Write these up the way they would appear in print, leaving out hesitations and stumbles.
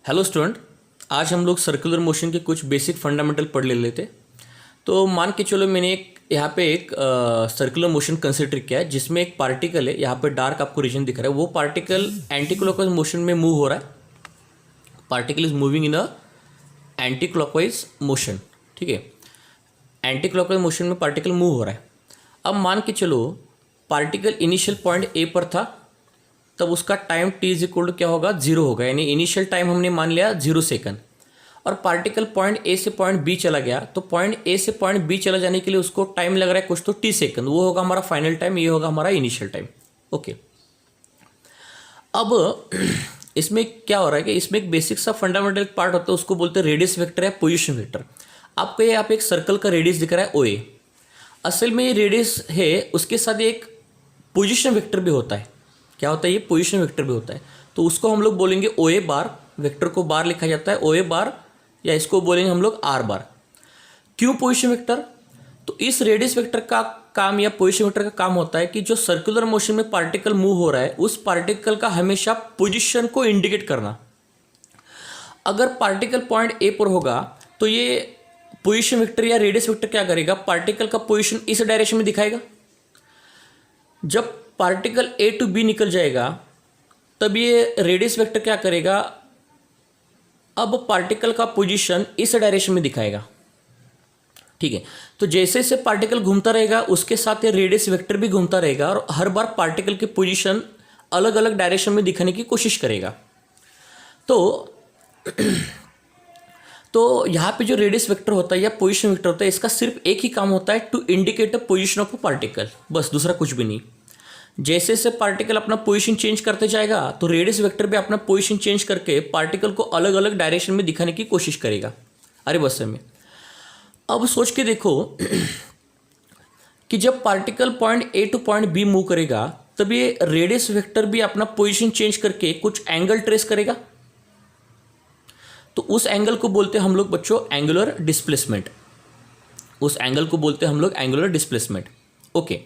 Hello student, आज हम लोग सर्कुलर मोशन के कुछ बेसिक फंडामेंटल पढ़ ले लेते। तो मान के चलो मैंने यहाँ पे एक सर्कुलर मोशन कंसिडर किया है जिसमें एक पार्टिकल है। यहाँ पे डार्क आपको रीजन दिख रहा है, वो पार्टिकल एंटी क्लॉकवाइज मोशन में मूव हो रहा है। Particle is moving in a anti clockwise motion. ठीक है, एंटी क्लॉकवाइज मोशन में पार्टिकल मूव हो रहा है। अब मान के चलो पार्टिकल इनिशियल पॉइंट ए पर था, तब उसका time t is equal to क्या होगा, 0 होगा। यानी इनिशियल टाइम हमने मान लिया 0 सेकंड। और पार्टिकल पॉइंट ए से पॉइंट बी चला गया, तो पॉइंट ए से पॉइंट बी चला जाने के लिए उसको टाइम लग रहा है कुछ तो t सेकंड। वो होगा हमारा फाइनल टाइम, ये होगा हमारा इनिशियल टाइम। ओके, अब इसमें क्या हो रहा है कि इसमें एक बेसिक सा फंडामेंटल पार्ट होता है, उसको बोलते हैं रेडियस वेक्टर या पोजिशन वेक्टर। आपको ये आप एक सर्कल का रेडियस दिख रहा है OA। असल में ये रेडियस है, उसके साथ एक पोजिशन वेक्टर भी होता है। क्या होता है, ये पोजीशन वेक्टर भी होता है। तो उसको हम लोग बोलेंगे OA बार। वेक्टर को बार लिखा जाता है OA बार, या इसको बोलेंगे हम लोग R बार। क्यों पोजीशन वेक्टर? तो इस रेडियस वेक्टर का काम या पोजीशन वेक्टर का काम होता है कि जो सर्कुलर मोशन में पार्टिकल मूव हो रहा है, उस पार्टिकल का हमेशा पोजीशन को इंडिकेट करना। अगर पार्टिकल पॉइंट ए पर होगा तो ये पोजीशन वेक्टर या रेडियस वेक्टर क्या करेगा, पार्टिकल का पोजीशन इस डायरेक्शन में दिखाएगा। जब पार्टिकल ए टू बी निकल जाएगा तब ये रेडियस वेक्टर क्या करेगा, अब पार्टिकल का पोजीशन इस डायरेक्शन में दिखाएगा। ठीक है, तो जैसे जैसे पार्टिकल घूमता रहेगा उसके साथ ये रेडियस वेक्टर भी घूमता रहेगा और हर बार पार्टिकल की पोजीशन अलग अलग डायरेक्शन में दिखाने की कोशिश करेगा। तो यहाँ पे जो रेडियस वेक्टर होता है या पोजीशन वेक्टर होता है, इसका सिर्फ एक ही काम होता है, to indicate a position of a particle, बस, दूसरा कुछ भी नहीं। जैसे जैसे पार्टिकल अपना पोजीशन चेंज करते जाएगा तो रेडियस वेक्टर भी अपना पोजीशन चेंज करके पार्टिकल को अलग अलग डायरेक्शन में दिखाने की कोशिश करेगा। अरे बस में अब सोच के देखो कि जब particle point A to point B move करेगा तब ये रेडियस वेक्टर भी अपना पोजीशन चेंज करके कुछ एंगल ट्रेस करेगा। तो उस एंगल को बोलते हैं हम लोग बच्चों एंगुलर डिस्प्लेसमेंट। उस एंगल को बोलते हैं हम लोग एंगुलर डिस्प्लेसमेंट। ओके,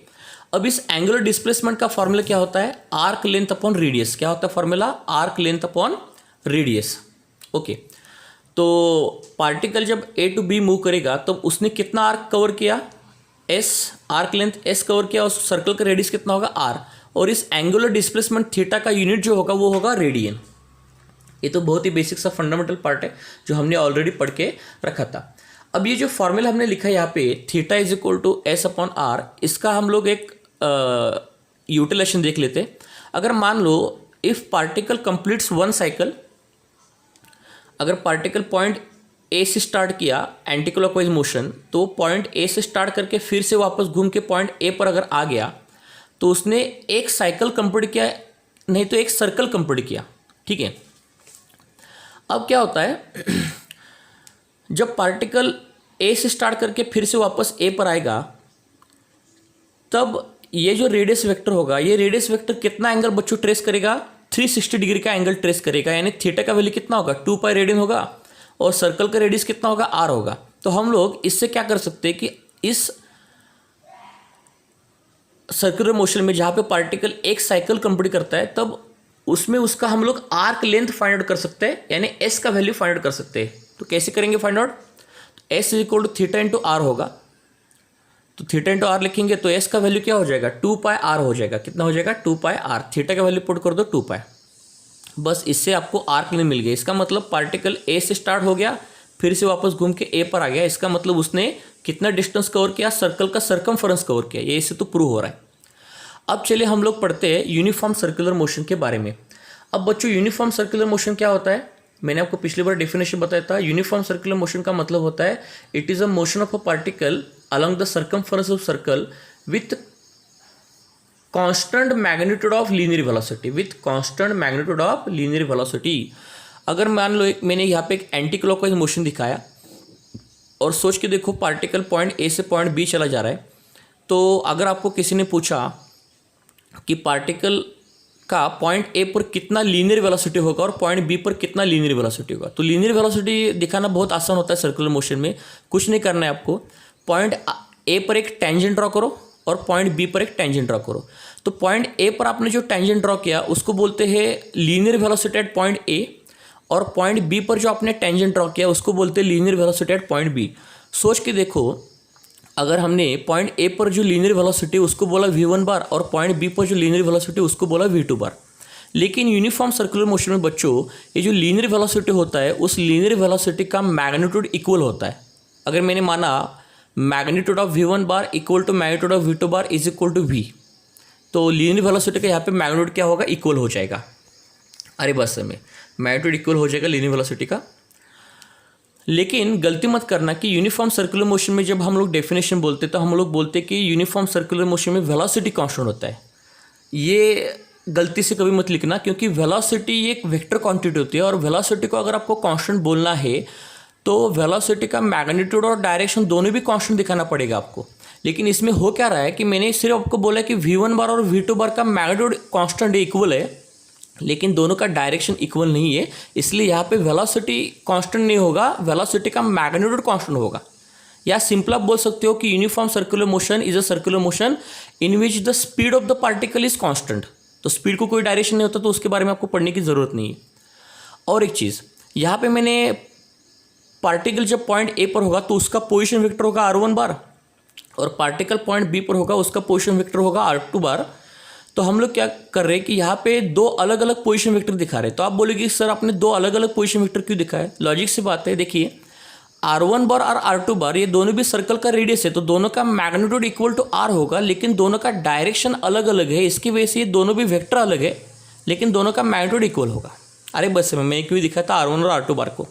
अब इस एंगुलर डिस्प्लेसमेंट का फॉर्मूला क्या होता है, आर्क लेंथ अपॉन रेडियस। क्या होता है formula, arc length upon radius. Okay, तो पार्टिकल जब ए टू बी मूव करेगा तो उसने कितना आर्क कवर किया, S, arc length S cover किया, और सर्कल का रेडियस कितना होगा, आर। और इस एंगुलर डिस्प्लेसमेंट थीटा का यूनिट जो होगा वो होगा रेडियन। ये तो बहुत ही बेसिक सा फंडामेंटल पार्ट है जो हमने ऑलरेडी पढ़ के रखा था। अब ये जो फॉर्मूला हमने लिखा है यहाँ पे, theta is equal to s upon r, इसका हम लोग एक यूटिलाइजेशन देख लेते। अगर मान लो if particle completes one cycle, अगर पार्टिकल पॉइंट ए से स्टार्ट किया एंटी क्लॉकवाइज मोशन, तो पॉइंट ए से स्टार्ट करके फिर से वापस घूम के पॉइंट ए पर अगर आ गया तो उसने एक साइकिल कंप्लीट किया, नहीं तो एक सर्कल कंप्लीट किया। ठीक है, अब क्या होता है जब पार्टिकल ए से स्टार्ट करके फिर से वापस ए पर आएगा तब ये जो रेडियस वेक्टर होगा, ये रेडियस वेक्टर कितना एंगल बच्चों ट्रेस करेगा, 360 डिग्री का एंगल ट्रेस करेगा। यानी थीटा का वैल्यू कितना होगा, 2 पाई रेडियन होगा, और सर्कल का रेडियस कितना होगा, आर होगा। तो हम लोग इससे क्या कर सकते हैं कि इस सर्कुलर मोशन में जहाँ पे पार्टिकल एक साइकिल कंप्लीट करता है तब उसमें उसका हम लोग आर्क लेंथ फाइंड आउट कर सकते हैं, यानी एस का वैल्यू फाइंड आउट कर सकते हैं। तो कैसे करेंगे find out, S is equal to theta into r होगा। तो थीटा इंटू आर लिखेंगे तो एस का वैल्यू क्या हो जाएगा, 2 पाई आर हो जाएगा। कितना हो जाएगा, 2 पाई आर। थीटा का वैल्यू पुट कर दो 2 पाई, बस इससे आपको आर्क लेंथ मिल गया। इसका मतलब पार्टिकल ए से स्टार्ट हो गया, फिर से वापस घूम के ए पर आ गया। इसका मतलब उसने कितना डिस्टेंस कवर किया, सर्कल का सर्कमफरेंस कवर किया। ये इससे तो प्रूव हो रहा है। अब चलिए हम लोग पढ़ते हैं यूनिफॉर्म सर्कुलर मोशन के बारे में। अब बच्चों यूनिफॉर्म सर्कुलर मोशन क्या होता है, मैंने आपको पिछली बार डेफिनेशन बताया था। यूनिफॉर्म सर्कुलर मोशन का मतलब होता है it is a motion of a particle along the circumference of circle with constant magnitude of linear velocity, with constant magnitude of linear velocity। अगर मान लो मैंने यहाँ पे एक एंटी क्लॉकवाइज मोशन दिखाया और सोच के देखो पार्टिकल पॉइंट ए से पॉइंट बी चला जा रहा है, तो अगर आपको किसी ने पूछा कि पार्टिकल का पॉइंट ए पर कितना लीनियर वेलोसिटी होगा और पॉइंट बी पर कितना लीनियर वेलोसिटी होगा, तो लीनियर वेलोसिटी दिखाना बहुत आसान होता है सर्कुलर मोशन में। कुछ नहीं करना है आपको, पॉइंट ए पर एक टेंजेंट ड्रॉ करो और पॉइंट बी पर एक टेंजेंट ड्रॉ करो। तो पॉइंट ए पर आपने जो टेंजेंट ड्रॉ किया उसको बोलते हैं linear velocity at point A, और पॉइंट बी पर जो आपने टेंजेंट ड्रॉ किया उसको बोलते हैं linear velocity at point B. सोच के देखो, अगर हमने पॉइंट ए पर जो लीनियर वेलोसिटी उसको बोला v1 बार और पॉइंट बी पर जो लीनियर वेलोसिटी उसको बोला v2 बार, लेकिन यूनिफॉर्म सर्कुलर मोशन में बच्चों ये जो लीनियर वेलोसिटी होता है उस लीनियर वेलोसिटी का मैग्नीट्यूड इक्वल होता है। अगर मैंने माना magnitude of v1 bar equal to magnitude of v2 bar is equal to v, तो लीनियर वेलोसिटी का यहाँ पे मैग्नीट्यूड क्या होगा, इक्वल हो जाएगा। अरे बस में मैग्नीट्यूड इक्वल हो जाएगा लीनियर वेलोसिटी का। लेकिन गलती मत करना कि यूनिफॉर्म सर्कुलर मोशन में जब हम लोग डेफिनेशन बोलते तो हम लोग बोलते कि यूनिफॉर्म सर्कुलर मोशन में वेलोसिटी कांस्टेंट होता है। ये गलती से कभी मत लिखना, क्योंकि वेलोसिटी एक वेक्टर क्वांटिटी होती है और वेलोसिटी को अगर आपको कांस्टेंट बोलना है तो वेलोसिटी का मैग्नीट्यूड और डायरेक्शन दोनों भी कांस्टेंट दिखाना पड़ेगा आपको। लेकिन इसमें हो क्या रहा है कि मैंने सिर्फ आपको बोला कि v1 बार और v2 बार का मैग्नीट्यूड कांस्टेंट इक्वल है, लेकिन दोनों का डायरेक्शन इक्वल नहीं है, इसलिए यहाँ पे वेलोसिटी कांस्टेंट नहीं होगा, वेलोसिटी का मैग्नीट्यूड कांस्टेंट होगा। या सिंपल आप बोल सकते हो कि uniform circular motion is a circular motion in which the speed of the particle is constant. तो स्पीड को कोई डायरेक्शन नहीं होता तो उसके बारे में आपको पढ़ने की ज़रूरत नहीं है। और एक चीज़, यहाँ पे मैंने पार्टिकल जब पॉइंट ए पर होगा तो उसका पोजिशन वेक्टर होगा r1 बार और पार्टिकल पॉइंट बी पर होगा उसका पोजीशन वेक्टर होगा r2 बार। तो हम लोग क्या कर रहे हैं कि यहाँ पे दो अलग अलग पोजीशन वेक्टर दिखा रहे हैं। तो आप बोलोगे सर आपने दो अलग अलग पोजीशन वेक्टर क्यों दिखाया? लॉजिक से बात है, देखिए r1 बार और r2 बार ये दोनों भी सर्कल का रेडियस है, तो दोनों का मैग्नीट्यूड इक्वल टू r होगा, लेकिन दोनों का डायरेक्शन अलग अलग है। इसकी वजह से ये दोनों भी वेक्टर अलग है, लेकिन दोनों का मैग्नीट्यूड इक्वल होगा। अरे बस मैं क्यों दिखाया था r1 और r2 बार को।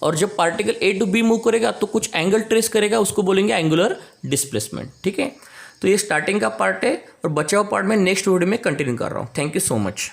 और जब particle A to B move करेगा तो कुछ एंगल ट्रेस करेगा, उसको बोलेंगे एंगुलर डिस्प्लेसमेंट। ठीक है, तो ये स्टार्टिंग का पार्ट है और बचा हुआ पार्ट में नेक्स्ट वीडियो में कंटिन्यू कर रहा हूँ। Thank you so much.